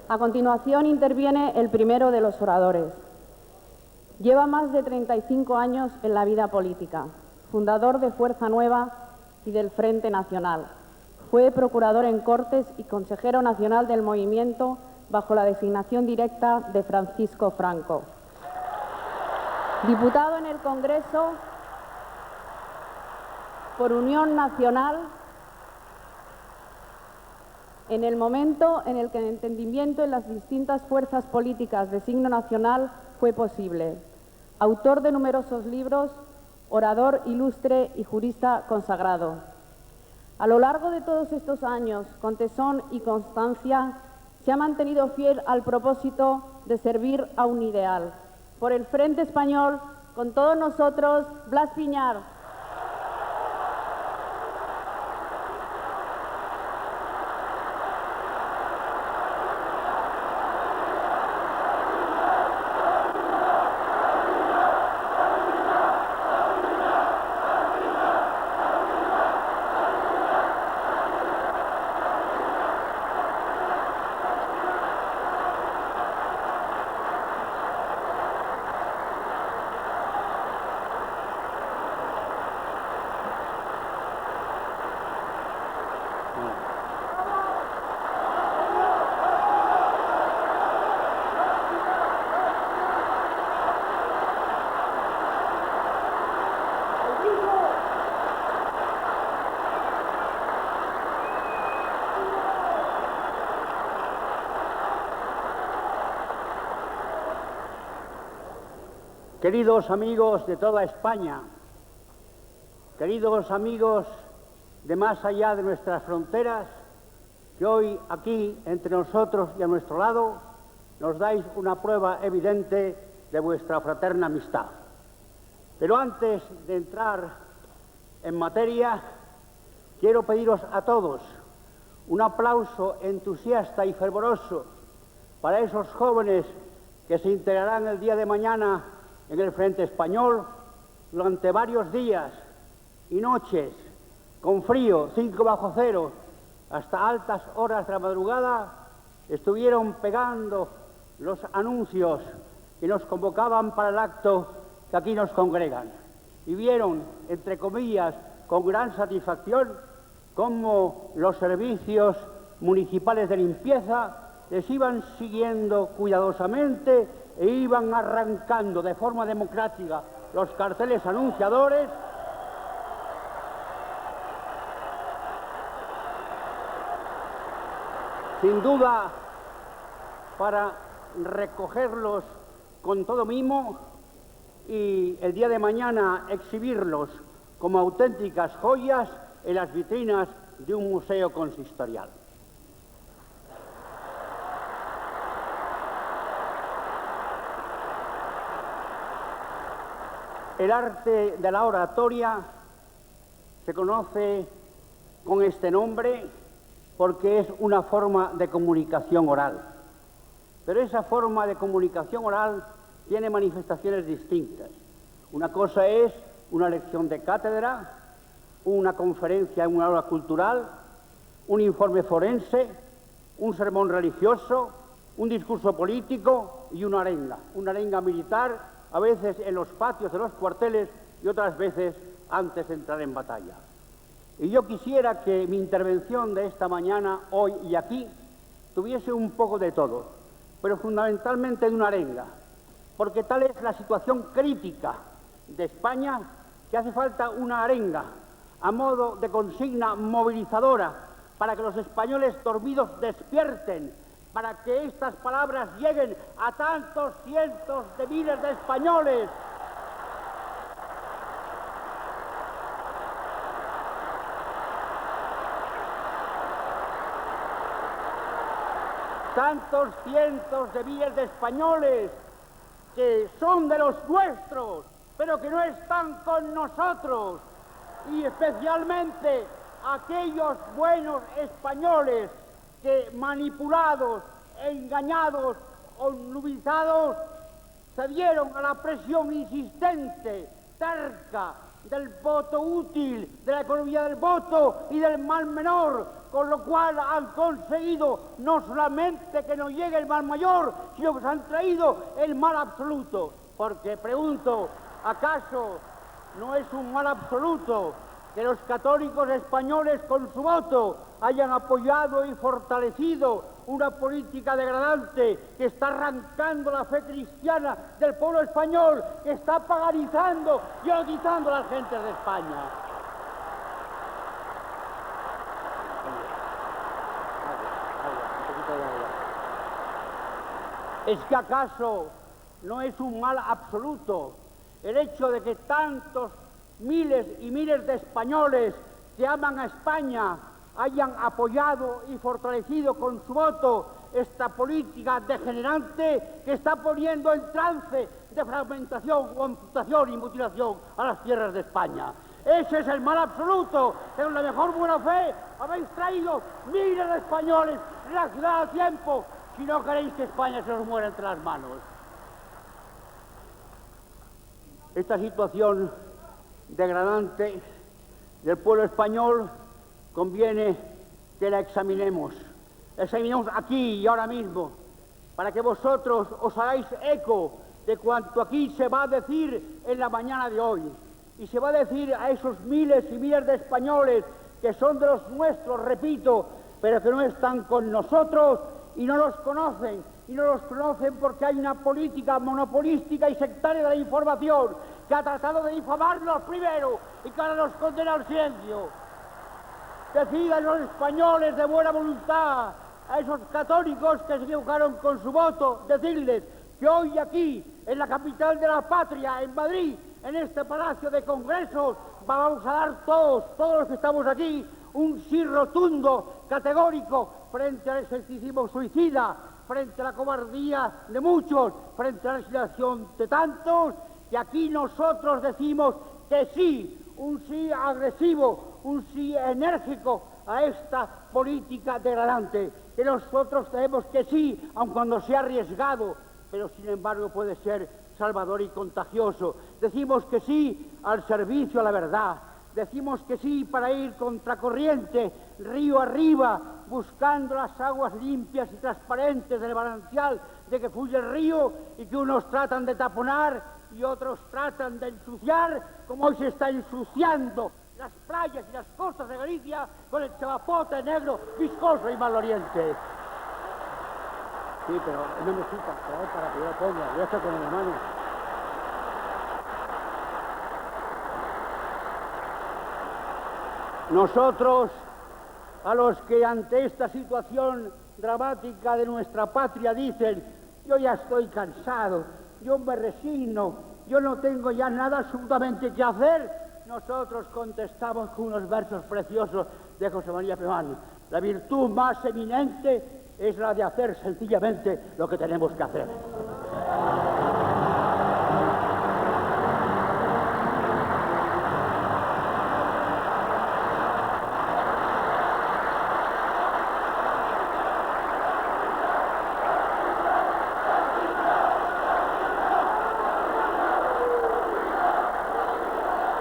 A continuación interviene el primero de los oradores. Lleva más de 35 años en la vida política, fundador de Fuerza Nueva y del Frente Nacional. Fue procurador en Cortes y consejero nacional del movimiento bajo la designación directa de Francisco Franco. Diputado en el Congreso por Unión Nacional en el momento en el que el entendimiento en las distintas fuerzas políticas de signo nacional fue posible. Autor de numerosos libros, orador ilustre y jurista consagrado. A lo largo de todos estos años, con tesón y constancia, se ha mantenido fiel al propósito de servir a un ideal. Por el Frente Español, con todos nosotros, Blas Piñar. Queridos amigos de toda España, queridos amigos de más allá de nuestras fronteras, que hoy aquí, entre nosotros y a nuestro lado, nos dais una prueba evidente de vuestra fraterna amistad. Pero antes de entrar en materia, quiero pediros a todos un aplauso entusiasta y fervoroso para esos jóvenes que se integrarán el día de mañana en el Frente Español. Durante varios días y noches, con frío, 5 bajo cero, hasta altas horas de la madrugada, estuvieron pegando los anuncios que nos convocaban para el acto que aquí nos congregan. Y vieron, entre comillas, con gran satisfacción, cómo los servicios municipales de limpieza les iban siguiendo cuidadosamente e iban arrancando de forma democrática los carteles anunciadores sin duda para recogerlos con todo mimo y el día de mañana exhibirlos como auténticas joyas en las vitrinas de un museo consistorial. El arte de la oratoria se conoce con este nombre porque es una forma de comunicación oral. Pero esa forma de comunicación oral tiene manifestaciones distintas. Una cosa es una lección de cátedra, una conferencia en una aula cultural, un informe forense, un sermón religioso, un discurso político y una arenga militar, a veces en los patios de los cuarteles y otras veces antes de entrar en batalla. Y yo quisiera que mi intervención de esta mañana, hoy y aquí, tuviese un poco de todo, pero fundamentalmente de una arenga, porque tal es la situación crítica de España que hace falta una arenga a modo de consigna movilizadora para que los españoles dormidos despierten, para que estas palabras lleguen a tantos cientos de miles de españoles. Tantos cientos de miles de españoles que son de los nuestros, pero que no están con nosotros, y especialmente aquellos buenos españoles que, manipulados, engañados o nubizados, cedieron a la presión insistente, terca del voto útil, de la economía del voto y del mal menor, con lo cual han conseguido no solamente que no llegue el mal mayor, sino que se han traído el mal absoluto. Porque pregunto, ¿acaso no es un mal absoluto que los católicos españoles con su voto hayan apoyado y fortalecido una política degradante que está arrancando la fe cristiana del pueblo español, que está paganizando y odizando a las gentes de España? ¿Es que acaso no es un mal absoluto el hecho de que tantos miles y miles de españoles que aman a España hayan apoyado y fortalecido con su voto esta política degenerante que está poniendo en trance de fragmentación, amputación y mutilación a las tierras de España? Ese es el mal absoluto, que con la mejor buena fe habéis traído miles de españoles de la ciudad a tiempo, si no queréis que España se os muera entre las manos. Esta situación degradante del pueblo español conviene que la examinemos aquí y ahora mismo, para que vosotros os hagáis eco de cuanto aquí se va a decir en la mañana de hoy, y se va a decir a esos miles y miles de españoles que son de los nuestros, repito, pero que no están con nosotros y no los conocen porque hay una política monopolística y sectaria de la información que ha tratado de difamarnos primero y que ahora nos condena al silencio. Decidan los españoles de buena voluntad, a esos católicos que se equivocaron con su voto, decirles que hoy aquí, en la capital de la patria, en Madrid, en este palacio de congresos, vamos a dar todos los que estamos aquí, un sí rotundo, categórico, frente al escepticismo suicida, frente a la cobardía de muchos, frente a la resignación de tantos, que aquí nosotros decimos que sí, un sí agresivo, un sí enérgico a esta política degradante, que nosotros tenemos que sí, aun cuando sea arriesgado, pero sin embargo puede ser salvador y contagioso. Decimos que sí al servicio a la verdad, decimos que sí para ir contracorriente, río arriba, buscando las aguas limpias y transparentes del manantial de que fluye el río y que unos tratan de taponar y otros tratan de ensuciar, como hoy se está ensuciando las playas y las costas de Galicia con el chavapote negro, viscoso y maloliente. Sí, pero no me supa, para que yo lo ponga, yo estoy con la mano. Nosotros, a los que ante esta situación dramática de nuestra patria dicen, yo ya estoy cansado, yo me resigno, yo no tengo ya nada absolutamente que hacer, nosotros contestamos con unos versos preciosos de José María Pemán. La virtud más eminente es la de hacer sencillamente lo que tenemos que hacer.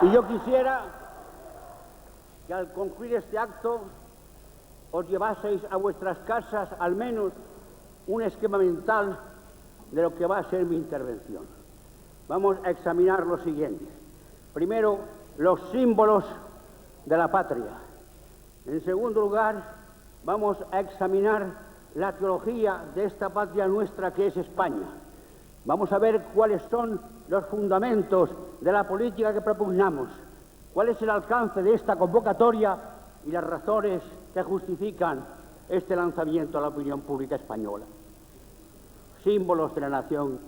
Y yo quisiera que al concluir este acto os llevaseis a vuestras casas al menos un esquema mental de lo que va a ser mi intervención. Vamos a examinar lo siguiente. Primero, los símbolos de la patria. En segundo lugar, vamos a examinar la teología de esta patria nuestra que es España. Vamos a ver cuáles son los fundamentos de la política que propugnamos, cuál es el alcance de esta convocatoria y las razones que justifican este lanzamiento a la opinión pública española. Símbolos de la nación,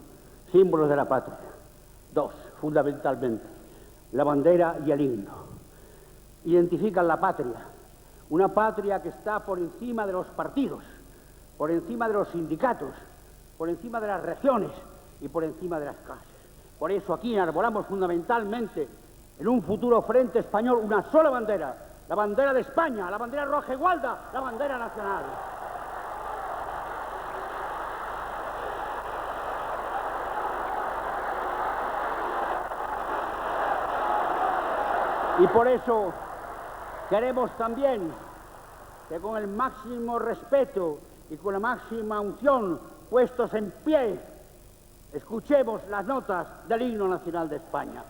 símbolos de la patria. Dos, fundamentalmente, la bandera y el himno. Identifican la patria, una patria que está por encima de los partidos, por encima de los sindicatos, por encima de las regiones y por encima de las clases. Por eso aquí enarbolamos fundamentalmente en un futuro frente español una sola bandera, la bandera de España, la bandera roja y gualda, la bandera nacional. Y por eso queremos también que con el máximo respeto y con la máxima unción, puestos en pie, escuchemos las notas del himno nacional de España.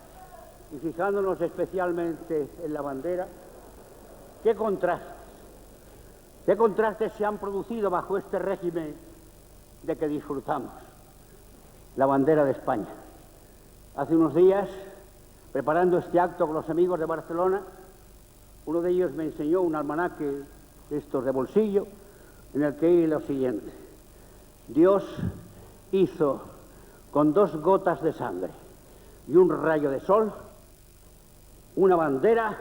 Y fijándonos especialmente en la bandera, qué contrastes se han producido bajo este régimen de que disfrutamos. La bandera de España. Hace unos días, preparando este acto con los amigos de Barcelona, uno de ellos me enseñó un almanaque de estos de bolsillo, en el que hay lo siguiente: Dios hizo con 2 gotas de sangre y un rayo de sol una bandera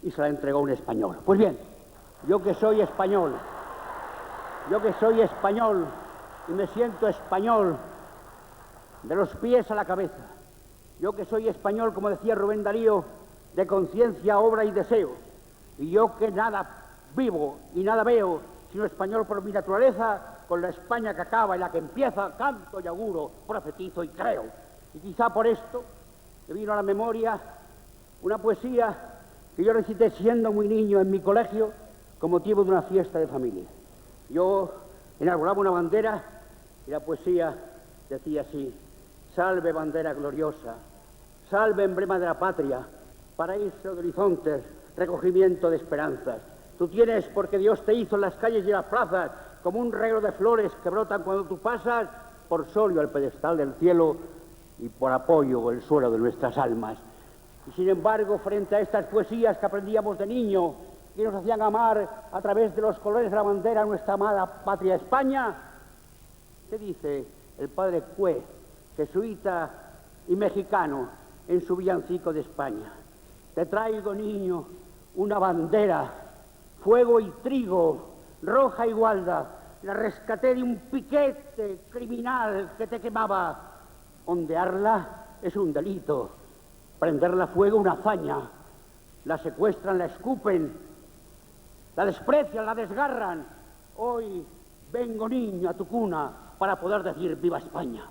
y se la entregó a un español. Pues bien, yo que soy español y me siento español de los pies a la cabeza, yo que soy español, como decía Rubén Darío, de conciencia, obra y deseo, y yo que nada vivo y nada veo, sino español por mi naturaleza, con la España que acaba y la que empieza, canto y auguro, profetizo y creo. Y quizá por esto me vino a la memoria una poesía que yo recité siendo muy niño en mi colegio con motivo de una fiesta de familia. Yo enarbolaba una bandera y la poesía decía así: salve bandera gloriosa, salve emblema de la patria, paraíso de horizontes, recogimiento de esperanzas. Tú tienes, porque Dios te hizo en las calles y en las plazas, como un regalo de flores que brotan cuando tú pasas, por solio el pedestal del cielo y por apoyo el suelo de nuestras almas. Y sin embargo, frente a estas poesías que aprendíamos de niño y nos hacían amar a través de los colores de la bandera nuestra amada patria España, ¿qué dice el padre Cue, jesuita y mexicano, en su villancico de España? Te traigo, niño, una bandera, fuego y trigo, roja igualdad, la rescaté de un piquete criminal que te quemaba. Ondearla es un delito, prenderla a fuego una hazaña. La secuestran, la escupen, la desprecian, la desgarran. Hoy vengo, niño, a tu cuna para poder decir viva España.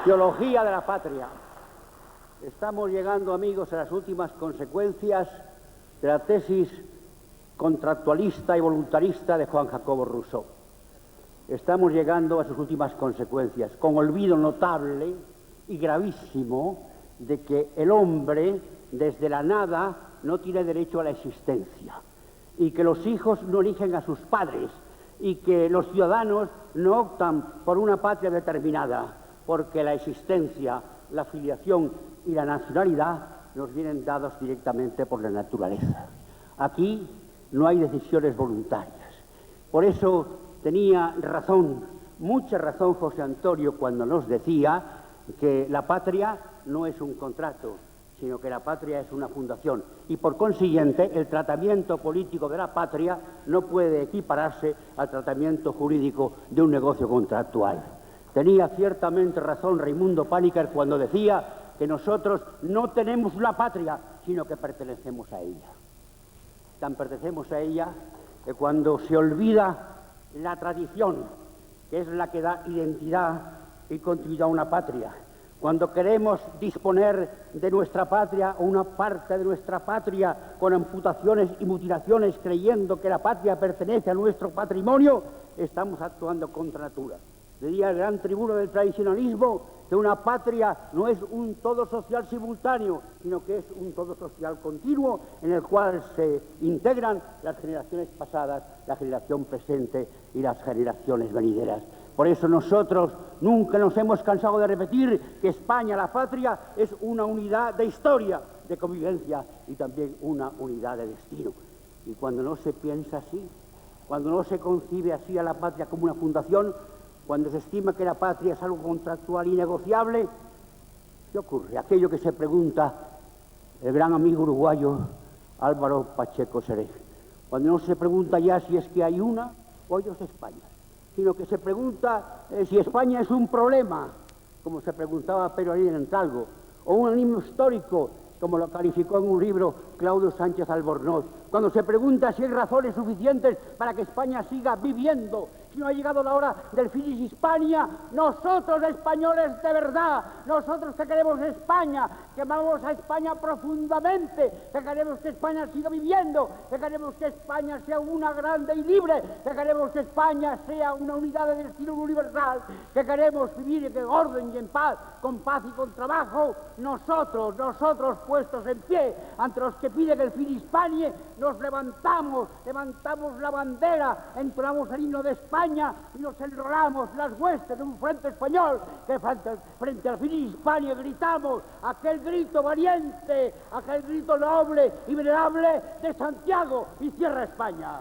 Teología de la patria. Estamos llegando, amigos, a las últimas consecuencias de la tesis contractualista y voluntarista de Juan Jacobo Rousseau. Estamos llegando a sus últimas consecuencias, con olvido notable y gravísimo de que el hombre, desde la nada, no tiene derecho a la existencia, y que los hijos no eligen a sus padres, y que los ciudadanos no optan por una patria determinada, porque la existencia, la filiación y la nacionalidad nos vienen dados directamente por la naturaleza. Aquí no hay decisiones voluntarias. Por eso tenía razón, mucha razón José Antonio cuando nos decía que la patria no es un contrato, sino que la patria es una fundación. Y por consiguiente, el tratamiento político de la patria no puede equipararse al tratamiento jurídico de un negocio contractual. Tenía ciertamente razón Raimundo Paniker cuando decía que nosotros no tenemos una patria, sino que pertenecemos a ella. Tan pertenecemos a ella que cuando se olvida la tradición, que es la que da identidad y continuidad a una patria, cuando queremos disponer de nuestra patria o una parte de nuestra patria con amputaciones y mutilaciones creyendo que la patria pertenece a nuestro patrimonio, estamos actuando contra natura. Diría el gran tribuno del tradicionalismo que una patria no es un todo social simultáneo, sino que es un todo social continuo en el cual se integran las generaciones pasadas, la generación presente y las generaciones venideras. Por eso nosotros nunca nos hemos cansado de repetir que España, la patria, es una unidad de historia, de convivencia y también una unidad de destino. Y cuando no se piensa así, cuando no se concibe así a la patria como una fundación, cuando se estima que la patria es algo contractual y negociable, ¿qué ocurre? Aquello que se pregunta el gran amigo uruguayo Álvaro Pacheco Seré. Cuando no se pregunta ya si es que hay una o hay dos Españas, sino que se pregunta si España es un problema como se preguntaba Pedro Aníbal Entalgo, o un animismo histórico, como lo calificó en un libro Claudio Sánchez Albornoz, cuando se pregunta si hay razones suficientes para que España siga viviendo, si no ha llegado la hora del finis Hispania. Nosotros, españoles de verdad, nosotros que queremos España, que amamos a España profundamente, que queremos que España siga viviendo, que queremos que España sea una grande y libre, que queremos que España sea una unidad de destino universal, que queremos vivir en orden y en paz, con paz y con trabajo, nosotros puestos en pie ante los que piden el fin Hispania, nos levantamos la bandera, entonamos el himno de España y nos enrolamos las huestes de un frente español que frente al fin Hispania gritamos aquel grito valiente, aquel grito noble y venerable de Santiago y cierra España.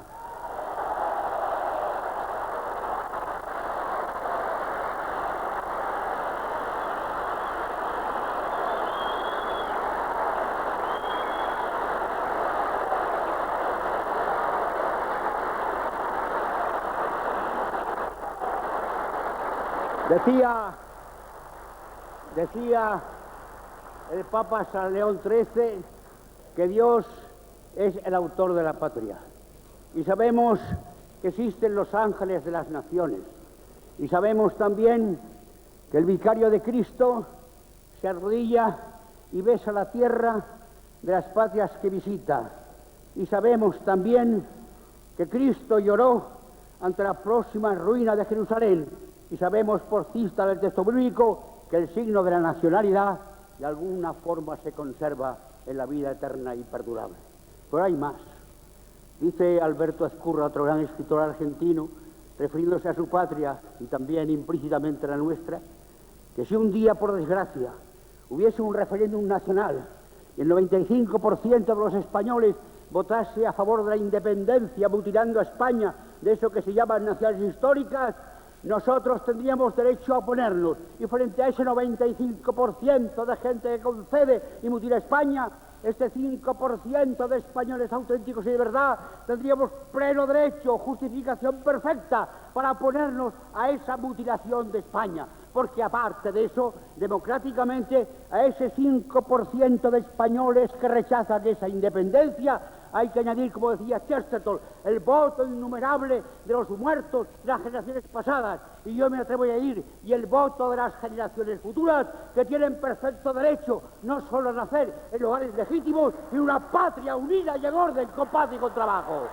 Decía el Papa San León XIII que Dios es el autor de la patria. Y sabemos que existen los ángeles de las naciones. Y sabemos también que el vicario de Cristo se arrodilla y besa la tierra de las patrias que visita. Y sabemos también que Cristo lloró ante la próxima ruina de Jerusalén. Y sabemos por cita del texto bíblico que el signo de la nacionalidad de alguna forma se conserva en la vida eterna y perdurable. Pero hay más. Dice Alberto Ezcurra, otro gran escritor argentino, refiriéndose a su patria y también implícitamente a la nuestra, que si un día, por desgracia, hubiese un referéndum nacional y el 95% de los españoles votase a favor de la independencia, mutilando a España de eso que se llama naciones históricas, nosotros tendríamos derecho a oponernos, y frente a ese 95% de gente que concede y mutila España, este 5% de españoles auténticos y de verdad, tendríamos pleno derecho, justificación perfecta para oponernos a esa mutilación de España. Porque aparte de eso, democráticamente, a ese 5% de españoles que rechazan esa independencia, hay que añadir, como decía Chesterton, el voto innumerable de los muertos de las generaciones pasadas, y yo me atrevo a añadir, y el voto de las generaciones futuras, que tienen perfecto derecho no solo a nacer en hogares legítimos, sino una patria unida y en orden, con paz y con trabajo.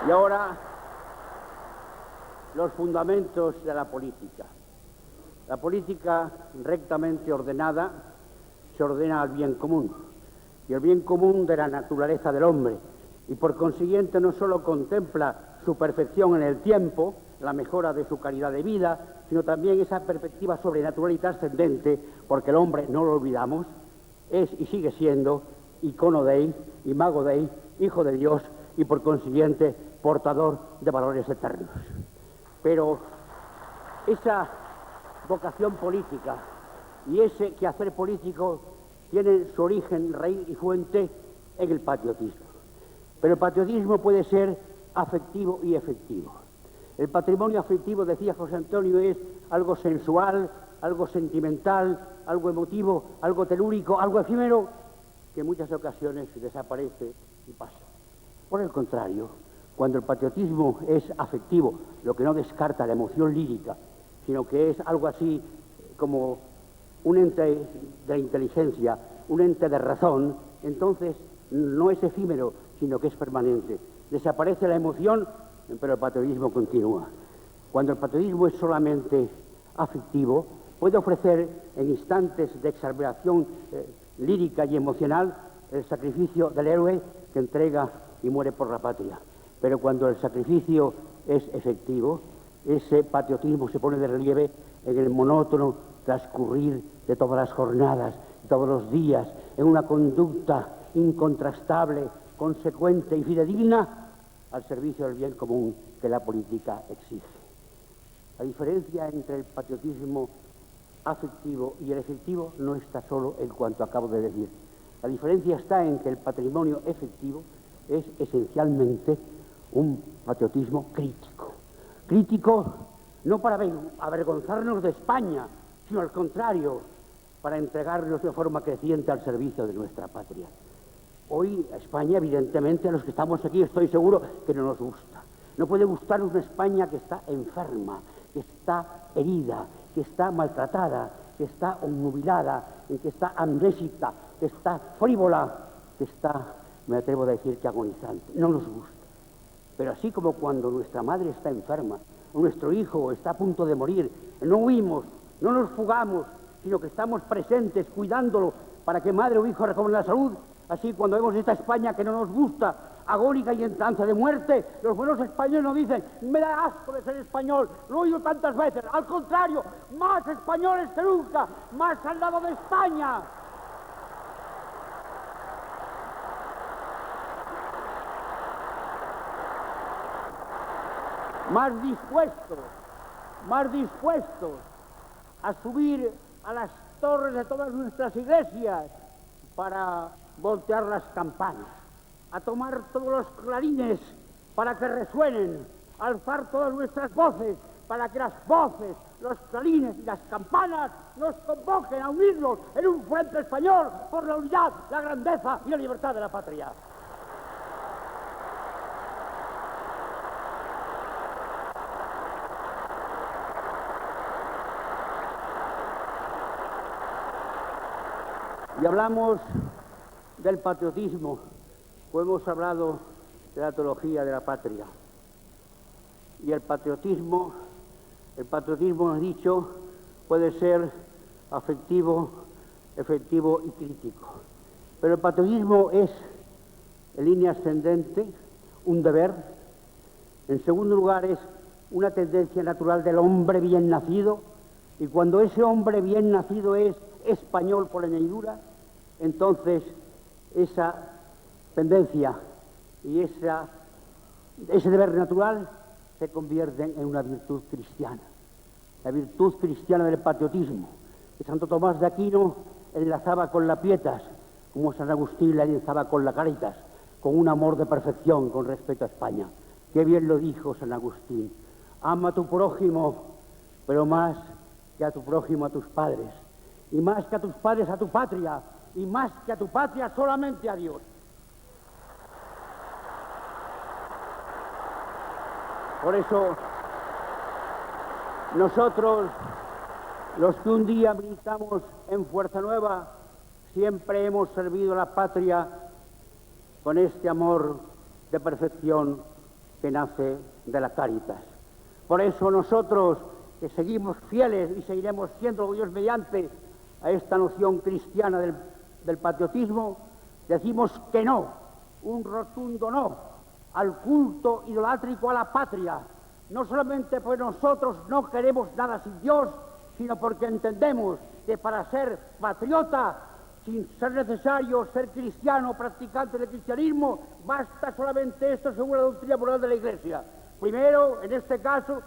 Y ahora, los fundamentos de la política. La política rectamente ordenada se ordena al bien común, y el bien común de la naturaleza del hombre, y por consiguiente no solo contempla su perfección en el tiempo, la mejora de su calidad de vida, sino también esa perspectiva sobrenatural y trascendente, porque el hombre, no lo olvidamos, es y sigue siendo icono Dei, imago Dei, hijo de Dios, y por consiguiente portador de valores eternos. Pero esa vocación política y ese quehacer político tienen su origen, raíz y fuente en el patriotismo. Pero el patriotismo puede ser afectivo y efectivo. El patrimonio afectivo, decía José Antonio, es algo sensual, algo sentimental, algo emotivo, algo telúrico, algo efímero, que en muchas ocasiones desaparece y pasa. Por el contrario, cuando el patriotismo es afectivo, lo que no descarta la emoción lírica, sino que es algo así como un ente de la inteligencia, un ente de razón, entonces no es efímero, sino que es permanente. Desaparece la emoción, pero el patriotismo continúa. Cuando el patriotismo es solamente afectivo, puede ofrecer en instantes de exaltación lírica y emocional el sacrificio del héroe que entrega y muere por la patria. Pero cuando el sacrificio es efectivo, ese patriotismo se pone de relieve en el monótono transcurrir de todas las jornadas, de todos los días, en una conducta incontrastable, consecuente y fidedigna al servicio del bien común que la política exige. La diferencia entre el patriotismo afectivo y el efectivo no está solo en cuanto acabo de decir. La diferencia está en que el patrimonio efectivo es esencialmente un patriotismo crítico. Crítico no para avergonzarnos de España, sino al contrario, para entregarnos de forma creciente al servicio de nuestra patria. Hoy a España, evidentemente, a los que estamos aquí, estoy seguro que no nos gusta. No puede gustarnos una España que está enferma, que está herida, que está maltratada, que está obnubilada, que está amnésica, que está frívola, que está, me atrevo a decir, que agonizante. No nos gusta. Pero así como cuando nuestra madre está enferma, o nuestro hijo está a punto de morir, no huimos, no nos fugamos, sino que estamos presentes cuidándolo para que madre o hijo recobren la salud. Así, cuando vemos esta España que no nos gusta, agónica y en trance de muerte, los buenos españoles nos dicen: me da asco de ser español, lo he oído tantas veces. Al contrario, más españoles que nunca, más al lado de España. Más dispuestos a subir a las torres de todas nuestras iglesias para voltear las campanas, a tomar todos los clarines para que resuenen, a alzar todas nuestras voces para que las voces, los clarines y las campanas nos convoquen a unirnos en un frente español por la unidad, la grandeza y la libertad de la patria. Y hablamos del patriotismo, pues hemos hablado de la teología de la patria. Y el patriotismo, hemos dicho, puede ser afectivo, efectivo y crítico. Pero el patriotismo es, en línea ascendente, un deber. En segundo lugar, es una tendencia natural del hombre bien nacido. Y cuando ese hombre bien nacido es español por añadidura, entonces esa tendencia y ese deber natural se convierten en una virtud cristiana. La virtud cristiana del patriotismo, que Santo Tomás de Aquino enlazaba con la pietas, como San Agustín la enlazaba con la caritas, con un amor de perfección con respecto a España. Qué bien lo dijo San Agustín: ama a tu prójimo, pero más que a tu prójimo a tus padres, y más que a tus padres a tu patria, y más que a tu patria solamente a Dios. Por eso, nosotros, los que un día militamos en Fuerza Nueva, siempre hemos servido a la patria con este amor de perfección que nace de la Cáritas. Por eso nosotros, que seguimos fieles y seguiremos siendo, Dios mediante, a esta noción cristiana del patriotismo, decimos que no, un rotundo no, al culto idolátrico a la patria, no solamente porque nosotros no queremos nada sin Dios, sino porque entendemos que para ser patriota, sin ser necesario ser cristiano, practicante del cristianismo, basta solamente esto según la doctrina moral de la Iglesia. Primero, en este caso,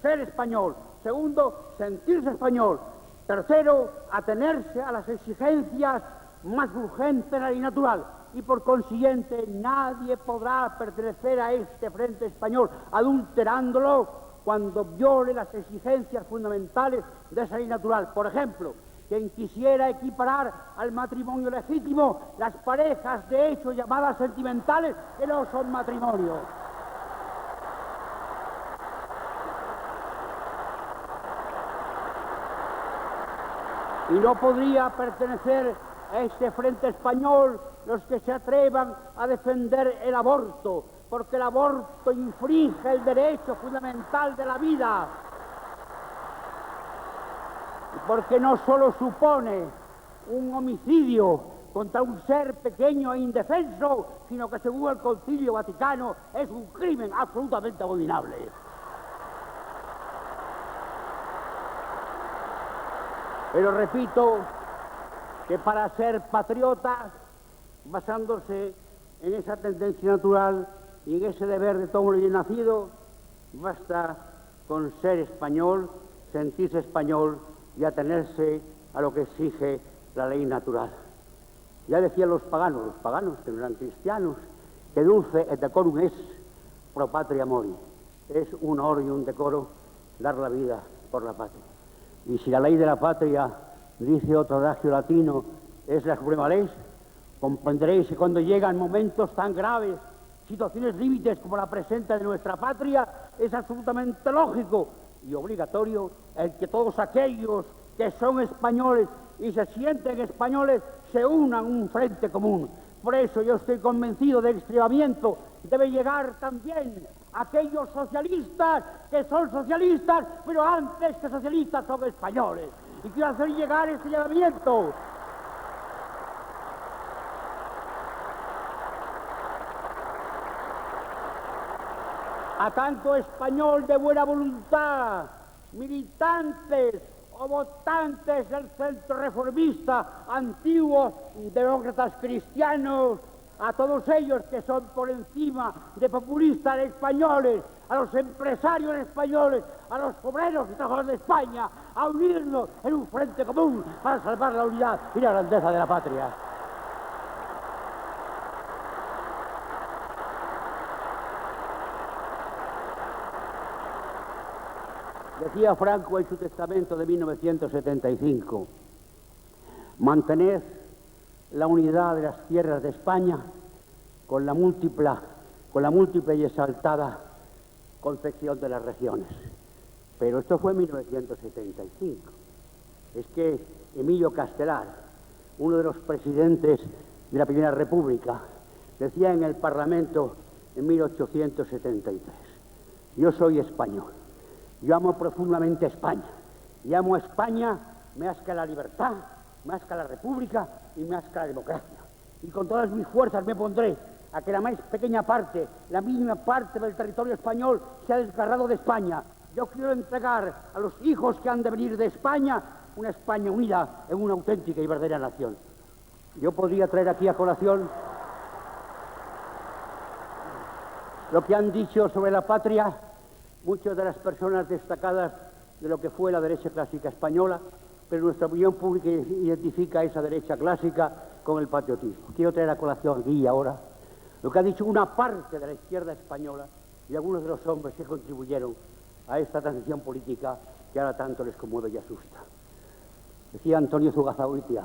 ser español. Segundo, sentirse español. Tercero, atenerse a las exigencias más urgentes de la ley natural. Y por consiguiente, nadie podrá pertenecer a este frente español adulterándolo cuando viole las exigencias fundamentales de esa ley natural. Por ejemplo, quien quisiera equiparar al matrimonio legítimo las parejas de hecho llamadas sentimentales, que no son matrimonio. Y no podría pertenecer a este frente español los que se atrevan a defender el aborto, porque el aborto infringe el derecho fundamental de la vida, porque no solo supone un homicidio contra un ser pequeño e indefenso, sino que según el Concilio Vaticano es un crimen absolutamente abominable. Pero repito que para ser patriota, basándose en esa tendencia natural y en ese deber de todo el nacido, basta con ser español, sentirse español y atenerse a lo que exige la ley natural. Ya decían los paganos que no eran cristianos, que dulce et decorum es pro patria mori. Es un honor y un decoro dar la vida por la patria. Y si la ley de la patria, dice otro adagio latino, es la suprema ley, comprenderéis que cuando llegan momentos tan graves, situaciones límites como la presente de nuestra patria, es absolutamente lógico y obligatorio el que todos aquellos que son españoles y se sienten españoles se unan un frente común. Por eso yo estoy convencido de que este llamamiento debe llegar también a aquellos socialistas que son socialistas, pero antes que socialistas son españoles. Y quiero hacer llegar este llamamiento a tanto español de buena voluntad, militantes o votantes del centro reformista, antiguos demócratas cristianos, a todos ellos que son por encima de populistas españoles, a los empresarios españoles, a los obreros y trabajadores de España, a unirnos en un frente común para salvar la unidad y la grandeza de la patria. Decía Franco en su testamento de 1975, mantened la unidad de las tierras de España con la múltiple y exaltada concepción de las regiones. Pero esto fue en 1975. Es que Emilio Castelar, uno de los presidentes de la Primera República, decía en el Parlamento en 1873, yo soy español. Yo amo profundamente a España. Y amo a España más que a la libertad, más que a la república y más que a la democracia. Y con todas mis fuerzas me pondré a que la más pequeña parte, la mínima parte del territorio español sea desgarrado de España. Yo quiero entregar a los hijos que han de venir de España una España unida en una auténtica y verdadera nación. Yo podría traer aquí a colación lo que han dicho sobre la patria muchas de las personas destacadas de lo que fue la derecha clásica española, pero nuestra opinión pública identifica a esa derecha clásica con el patriotismo. Quiero traer a colación aquí ahora lo que ha dicho una parte de la izquierda española y algunos de los hombres que contribuyeron a esta transición política que ahora tanto les conmueve y asusta. Decía Antonio Zugazaurtia,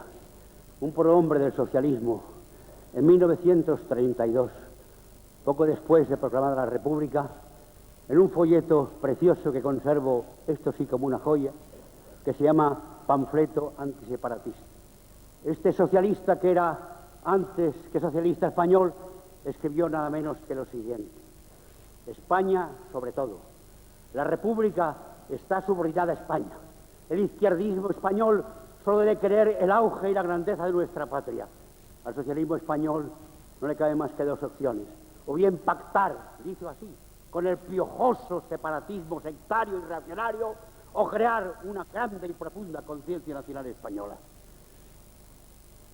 un prohombre del socialismo, en 1932, poco después de proclamada la República, en un folleto precioso que conservo, esto sí como una joya, que se llama Panfleto Antiseparatista. Este socialista, que era antes que socialista español, escribió nada menos que lo siguiente: España sobre todo, la República está subordinada a España. El izquierdismo español solo debe querer el auge y la grandeza de nuestra patria. Al socialismo español no le cabe más que dos opciones: o bien pactar, dice así, con el piojoso separatismo sectario y reaccionario, o crear una grande y profunda conciencia nacional española.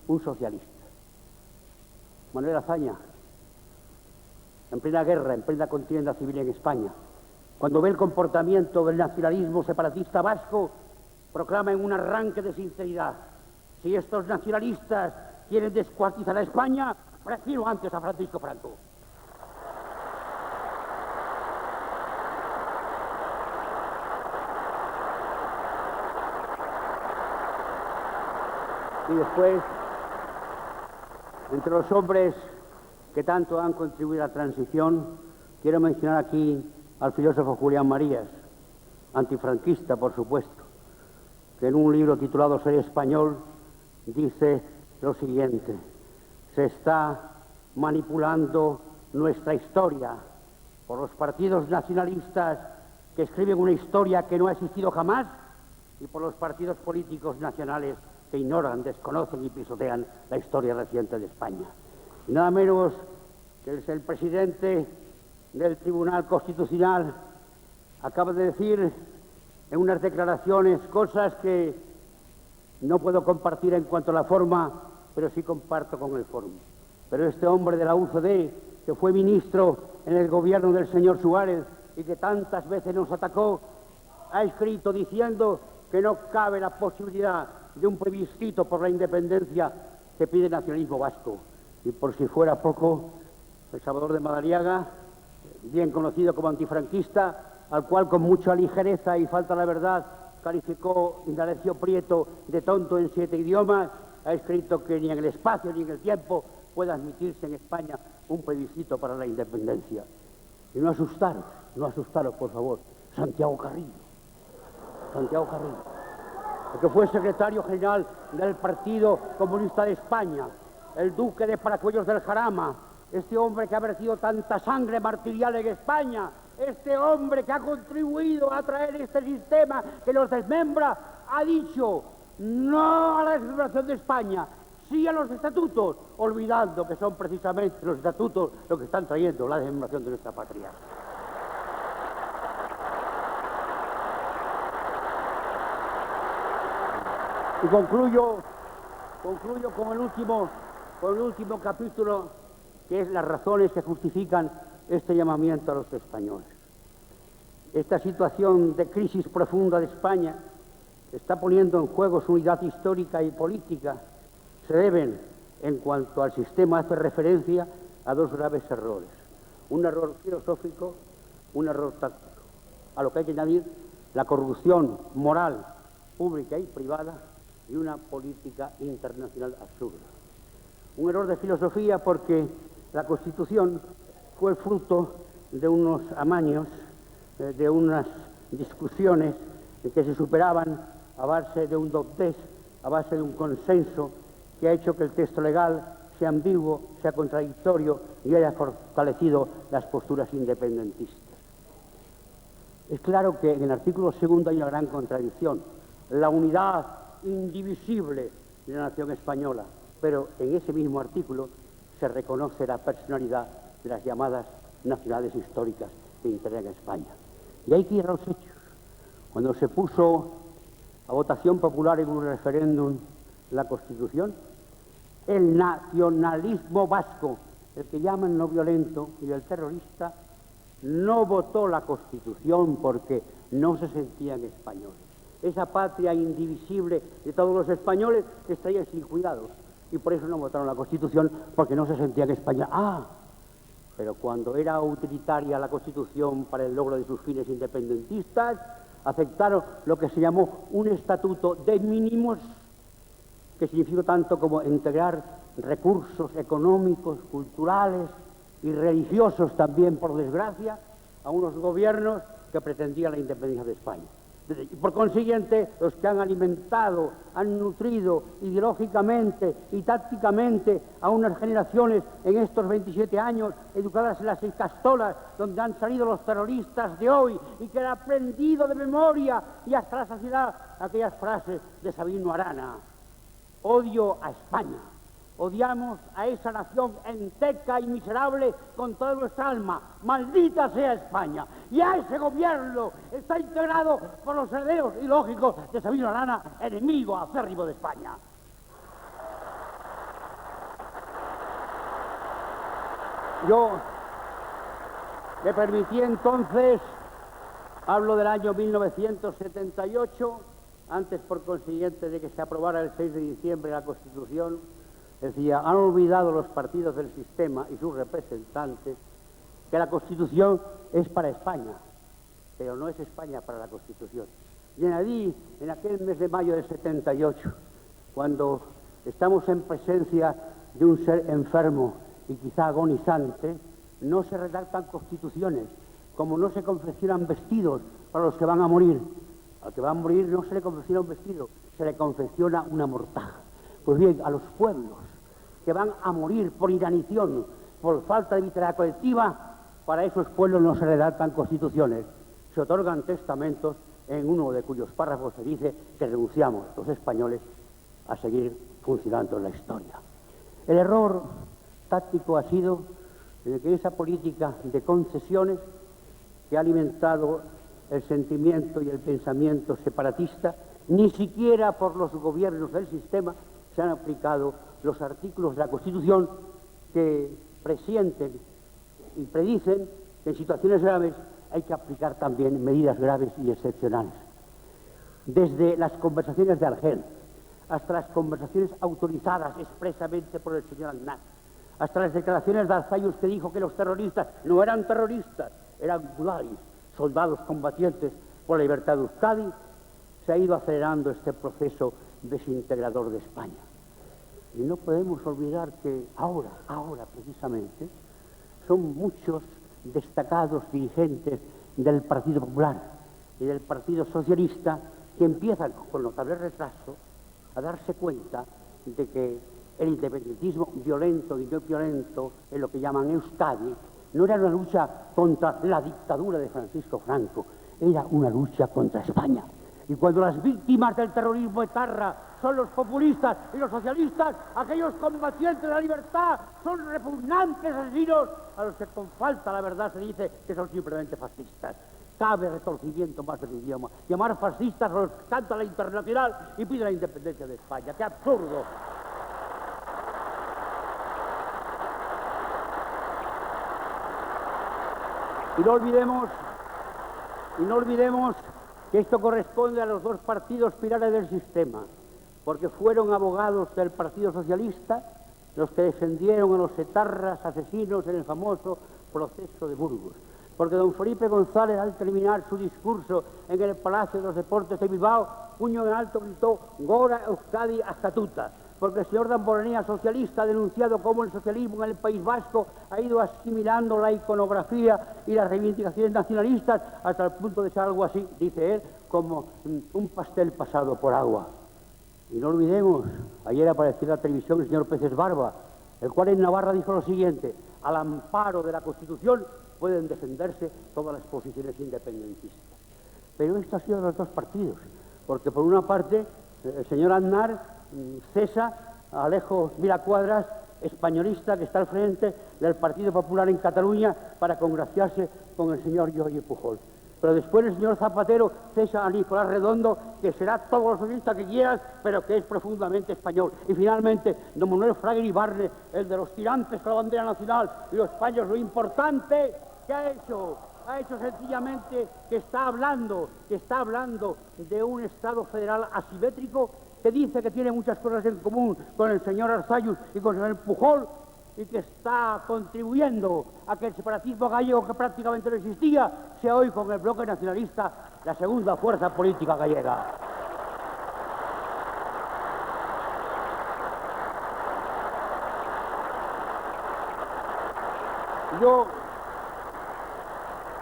Un socialista, Manuel Azaña, en plena guerra, en plena contienda civil en España, cuando ve el comportamiento del nacionalismo separatista vasco, proclama en un arranque de sinceridad: si estos nacionalistas quieren descuartizar a España, prefiero antes a Francisco Franco. Y después, entre los hombres que tanto han contribuido a la transición, quiero mencionar aquí al filósofo Julián Marías, antifranquista, por supuesto, que en un libro titulado Ser español dice lo siguiente: se está manipulando nuestra historia por los partidos nacionalistas que escriben una historia que no ha existido jamás y por los partidos políticos nacionales que ignoran, desconocen y pisotean la historia reciente de España. Y nada menos que el presidente del Tribunal Constitucional acaba de decir en unas declaraciones cosas que no puedo compartir en cuanto a la forma, pero sí comparto con el fondo. Pero este hombre de la UCD, que fue ministro en el gobierno del señor Suárez y que tantas veces nos atacó, ha escrito diciendo que no cabe la posibilidad de un plebiscito por la independencia que pide el nacionalismo vasco. Y por si fuera poco, el Salvador de Madariaga, bien conocido como antifranquista, al cual con mucha ligereza y falta la verdad calificó Indalecio Prieto de tonto en 7 idiomas, ha escrito que ni en el espacio ni en el tiempo puede admitirse en España un plebiscito para la independencia. Y no asustaros, por favor, Santiago Carrillo, el que fue secretario general del Partido Comunista de España, el duque de Paracuellos del Jarama, este hombre que ha vertido tanta sangre martirial en España, este hombre que ha contribuido a traer este sistema que los desmembra, ha dicho no a la desmembración de España, sí a los estatutos, olvidando que son precisamente los estatutos los que están trayendo la desmembración de nuestra patria. Y concluyo con el último capítulo, que es las razones que justifican este llamamiento a los españoles. Esta situación de crisis profunda de España está poniendo en juego su unidad histórica y política. Se deben, en cuanto al sistema hace referencia, a 2 graves errores. Un error filosófico, un error táctico. A lo que hay que añadir la corrupción moral, pública y privada, y una política internacional absurda. Un error de filosofía porque la Constitución fue el fruto de unos amaños, de unas discusiones que se superaban a base de un doblez, a base de un consenso que ha hecho que el texto legal sea ambiguo, sea contradictorio y haya fortalecido las posturas independentistas. Es claro que en el artículo 2 hay una gran contradicción, la unidad indivisible de la nación española, pero en ese mismo artículo se reconoce la personalidad de las llamadas nacionalidades históricas que integran España. Y hay que ir a los hechos. Cuando se puso a votación popular en un referéndum la Constitución, el nacionalismo vasco, el que llaman no violento, y el terrorista, no votó la Constitución porque no se sentían españoles. Esa patria indivisible de todos los españoles estaría sin cuidados. Y por eso no votaron la Constitución, porque no se sentían españoles. Pero cuando era utilitaria la Constitución para el logro de sus fines independentistas, aceptaron lo que se llamó un estatuto de mínimos, que significó tanto como integrar recursos económicos, culturales y religiosos también, por desgracia, a unos gobiernos que pretendían la independencia de España. Y por consiguiente, los que han alimentado, han nutrido ideológicamente y tácticamente a unas generaciones en estos 27 años, educadas en las Icastolas, donde han salido los terroristas de hoy y que han aprendido de memoria y hasta la saciedad aquellas frases de Sabino Arana. Odio a España. Odiamos a esa nación enteca y miserable con toda nuestra alma. ¡Maldita sea España! Y a ese gobierno está integrado por los herederos ilógicos de Sabino Arana, enemigo acérrimo de España. Yo me permití entonces, hablo del año 1978, antes por consiguiente de que se aprobara el 6 de diciembre la Constitución, decía, han olvidado los partidos del sistema y sus representantes que la Constitución es para España, pero no es España para la Constitución. Y añadí, en aquel mes de mayo del 78, cuando estamos en presencia de un ser enfermo y quizá agonizante, no se redactan constituciones, como no se confeccionan vestidos para los que van a morir. Al que va a morir no se le confecciona un vestido, se le confecciona una mortaja. Pues bien, a los pueblos que van a morir por inanición, por falta de vitalidad colectiva, para esos pueblos no se redactan constituciones, se otorgan testamentos en uno de cuyos párrafos se dice que renunciamos los españoles a seguir funcionando en la historia. El error táctico ha sido que esa política de concesiones que ha alimentado el sentimiento y el pensamiento separatista, ni siquiera por los gobiernos del sistema se han aplicado los artículos de la Constitución que presienten y predicen que en situaciones graves hay que aplicar también medidas graves y excepcionales. Desde las conversaciones de Argel hasta las conversaciones autorizadas expresamente por el señor Aznar, hasta las declaraciones de Arzayus, que dijo que los terroristas no eran terroristas, eran gudaris, soldados combatientes por la libertad de Euskadi, se ha ido acelerando este proceso desintegrador de España. Y no podemos olvidar que ahora precisamente, son muchos destacados dirigentes del Partido Popular y del Partido Socialista que empiezan, con notable retraso, a darse cuenta de que el independentismo violento y no violento, en lo que llaman Euskadi, no era una lucha contra la dictadura de Francisco Franco, era una lucha contra España. Y cuando las víctimas del terrorismo etarra son los populistas y los socialistas, aquellos combatientes de la libertad son repugnantes asesinos a los que con falta la verdad se dice que son simplemente fascistas. Cabe retorcimiento más del idioma. Llamar fascistas a los que canta la Internacional y pide la independencia de España. ¡Qué absurdo! Y no olvidemos que esto corresponde a los dos partidos pilares del sistema, porque fueron abogados del Partido Socialista los que defendieron a los etarras asesinos en el famoso proceso de Burgos. Porque don Felipe González, al terminar su discurso en el Palacio de los Deportes de Bilbao, puño en alto gritó «Gora Euskadi Astatuta», porque el señor Damborenea, socialista, ha denunciado cómo el socialismo en el País Vasco ha ido asimilando la iconografía y las reivindicaciones nacionalistas hasta el punto de ser algo así, dice él, como un pastel pasado por agua. Y no olvidemos, ayer apareció en la televisión el señor Peces Barba, el cual en Navarra dijo lo siguiente: al amparo de la Constitución pueden defenderse todas las posiciones independentistas. Pero esto ha sido de los dos partidos, porque por una parte el señor Aznar cesa a Alejo Vilacuadras, españolista, que está al frente del Partido Popular en Cataluña, para congraciarse con el señor Jordi Pujol. Pero después el señor Zapatero cesa a Nicolás Redondo, que será todo lo socialista que quieras, pero que es profundamente español. Y finalmente, don Manuel Fraga Iribarne, el de los tirantes con la bandera nacional y los paños, lo importante que ha hecho sencillamente que está hablando de un Estado federal asimétrico, que dice que tiene muchas cosas en común con el señor Arzayus y con el señor Pujol, y que está contribuyendo a que el separatismo gallego, que prácticamente no existía, sea hoy con el bloque nacionalista la segunda fuerza política gallega.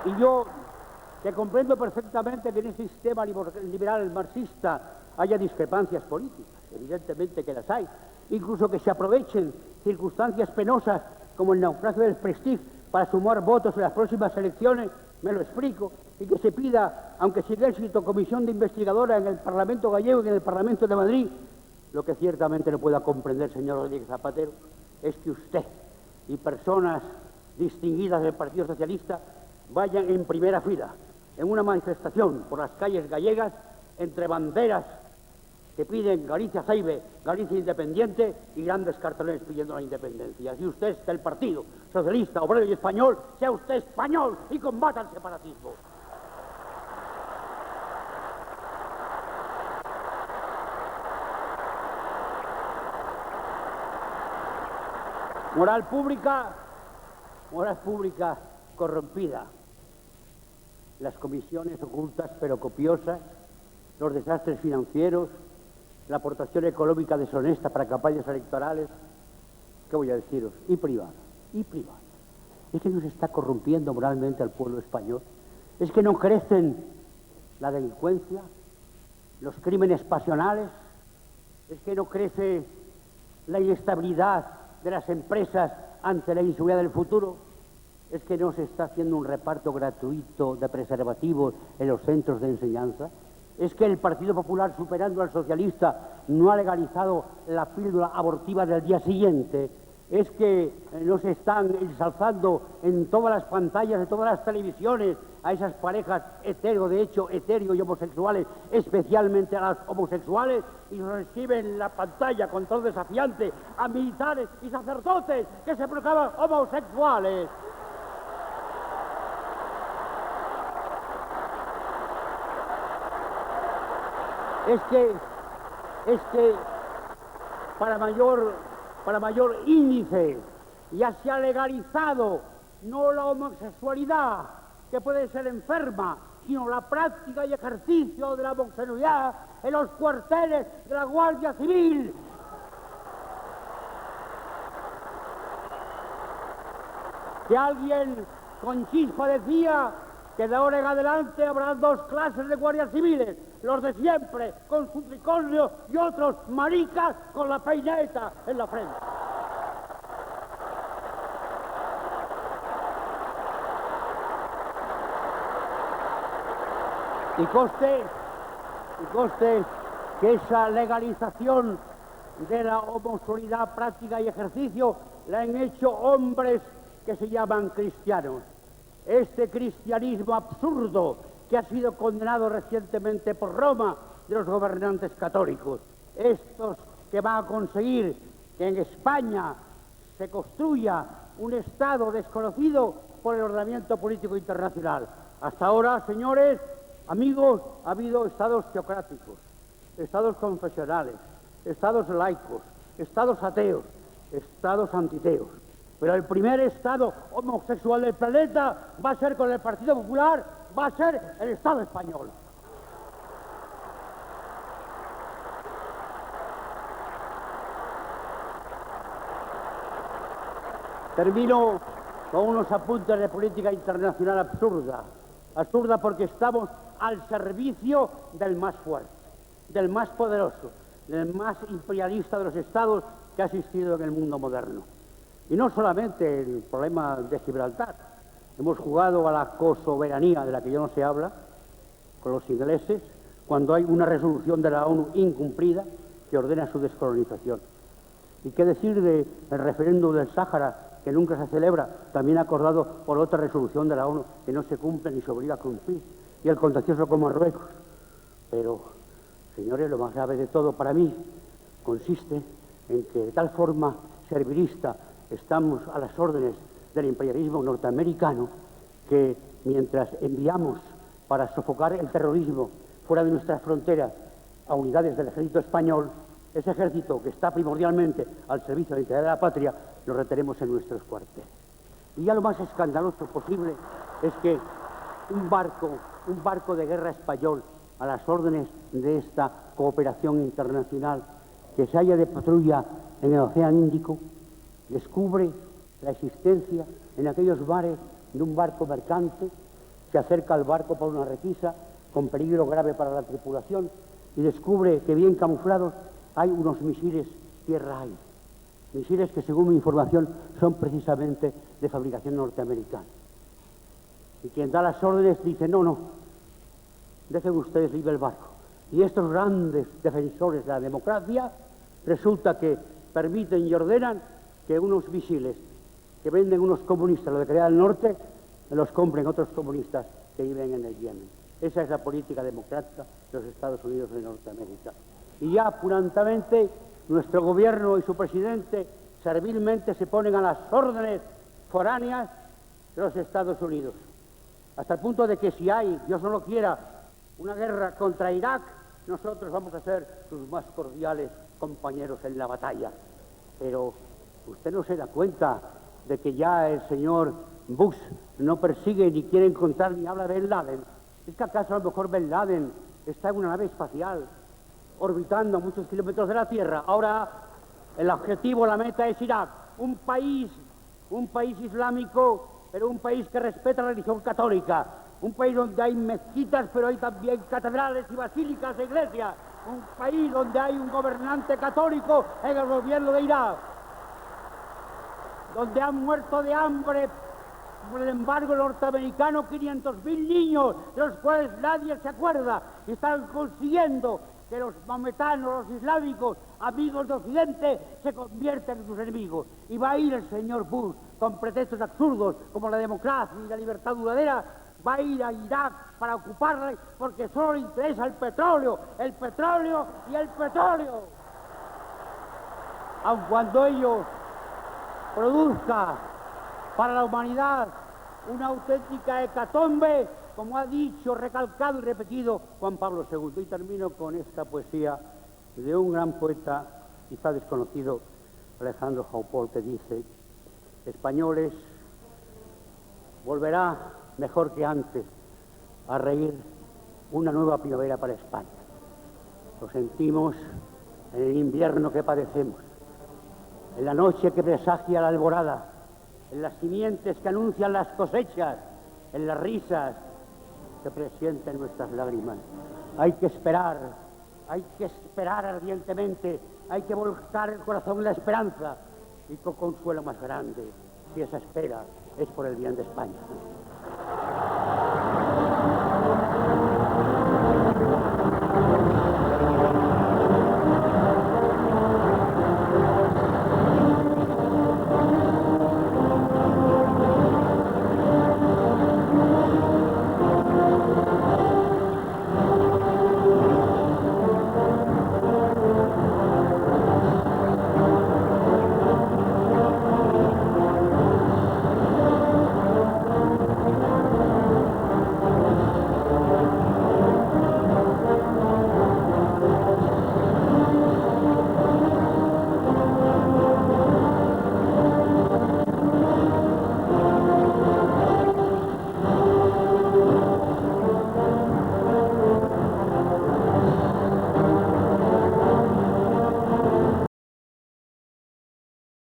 Y yo, que comprendo perfectamente que en ese sistema liberal marxista haya discrepancias políticas, evidentemente que las hay, incluso que se aprovechen circunstancias penosas como el naufragio del Prestige para sumar votos en las próximas elecciones, me lo explico, y que se pida, aunque sin éxito, comisión de investigadora en el Parlamento gallego y en el Parlamento de Madrid. Lo que ciertamente no pueda comprender, señor Rodríguez Zapatero, es que usted y personas distinguidas del Partido Socialista vayan en primera fila en una manifestación por las calles gallegas entre banderas que piden Galicia Saibe, Galicia Independiente y grandes carteles pidiendo la independencia. Si usted es del Partido Socialista Obrero y Español, sea usted español y combata el separatismo. Moral pública corrompida. Las comisiones ocultas pero copiosas, los desastres financieros, la aportación económica deshonesta para campañas electorales, ¿qué voy a deciros? Y privada. Es que nos está corrompiendo moralmente al pueblo español. Es que no crecen la delincuencia, los crímenes pasionales, es que no crece la inestabilidad de las empresas ante la inseguridad del futuro, es que no se está haciendo un reparto gratuito de preservativos en los centros de enseñanza, es que el Partido Popular, superando al socialista, no ha legalizado la píldora abortiva del día siguiente, es que no se están ensalzando en todas las pantallas de todas las televisiones a esas parejas hetero y homosexuales, especialmente a las homosexuales, y nos exhiben en la pantalla con todo desafiante a militares y sacerdotes que se proclaman homosexuales. Es que para mayor índice. Ya se ha legalizado no la homosexualidad, que puede ser enferma, sino la práctica y ejercicio de la homosexualidad en los cuarteles de la Guardia Civil. Que alguien con chispa decía que de ahora en adelante habrá dos clases de guardias civiles, los de siempre con su tricornio y otros maricas con la peineta en la frente. Y conste que esa legalización de la homosexualidad práctica y ejercicio la han hecho hombres que se llaman cristianos. Este cristianismo absurdo que ha sido condenado recientemente por Roma de los gobernantes católicos, estos que van a conseguir que en España se construya un Estado desconocido por el ordenamiento político internacional. Hasta ahora, señores, amigos, ha habido estados teocráticos, estados confesionales, estados laicos, estados ateos, estados antiteos. Pero el primer estado homosexual del planeta va a ser con el Partido Popular, va a ser el Estado español. Termino con unos apuntes de política internacional absurda. Absurda porque estamos al servicio del más fuerte, del más poderoso, del más imperialista de los estados que ha existido en el mundo moderno. Y no solamente el problema de Gibraltar. Hemos jugado a la cosoberanía de la que ya no se habla con los ingleses cuando hay una resolución de la ONU incumplida que ordena su descolonización. ¿Y qué decir del referéndum del Sáhara, que nunca se celebra, también acordado por otra resolución de la ONU que no se cumple ni se obliga a cumplir? Y el contagioso con Marruecos. Pero, señores, lo más grave de todo para mí consiste en que de tal forma servilista estamos a las órdenes del imperialismo norteamericano que mientras enviamos para sofocar el terrorismo fuera de nuestras fronteras a unidades del ejército español, ese ejército que está primordialmente al servicio de la integridad de la patria, lo retenemos en nuestros cuarteles. Y ya lo más escandaloso posible es que un barco de guerra español a las órdenes de esta cooperación internacional que se halla de patrulla en el Océano Índico descubre la existencia en aquellos mares de un barco mercante, se acerca al barco por una requisa con peligro grave para la tripulación y descubre que bien camuflados hay unos misiles tierra-aire, misiles que según mi información son precisamente de fabricación norteamericana. Y quien da las órdenes dice no, dejen ustedes libre el barco. Y estos grandes defensores de la democracia resulta que permiten y ordenan que unos misiles que venden unos comunistas, los de Corea del Norte, los compren otros comunistas que viven en el Yemen. Esa es la política democrática de los Estados Unidos de Norteamérica. Y ya puramente nuestro gobierno y su presidente servilmente se ponen a las órdenes foráneas de los Estados Unidos. Hasta el punto de que si hay, Dios no lo quiera, una guerra contra Irak, nosotros vamos a ser sus más cordiales compañeros en la batalla. Pero usted no se da cuenta de que ya el señor Bush no persigue ni quiere encontrar ni habla de Bin Laden. ¿Es que acaso a lo mejor Bin Laden está en una nave espacial orbitando a muchos kilómetros de la Tierra? Ahora el objetivo, la meta es Irak, un país islámico, pero un país que respeta la religión católica, un país donde hay mezquitas, pero hay también catedrales y basílicas e iglesias, un país donde hay un gobernante católico en el gobierno de Irak, donde han muerto de hambre por el embargo norteamericano 500.000 niños, de los cuales nadie se acuerda, y están consiguiendo que los maometanos, los islámicos, amigos de Occidente, se convierten en sus enemigos. Y va a ir el señor Bush con pretextos absurdos como la democracia y la libertad duradera, va a ir a Irak para ocuparla porque solo le interesa el petróleo y el petróleo. Aun cuando ello produzca para la humanidad una auténtica hecatombe, como ha dicho, recalcado y repetido Juan Pablo II. Y termino con esta poesía de un gran poeta quizá desconocido, Alejandro Jaupol, que dice: españoles, volverá mejor que antes a reír una nueva primavera para España. Lo sentimos en el invierno que padecemos, en la noche que presagia la alborada, en las simientes que anuncian las cosechas, en las risas que presienten nuestras lágrimas. Hay que esperar ardientemente, hay que volcar el corazón en la esperanza, y con consuelo más grande, si esa espera es por el bien de España.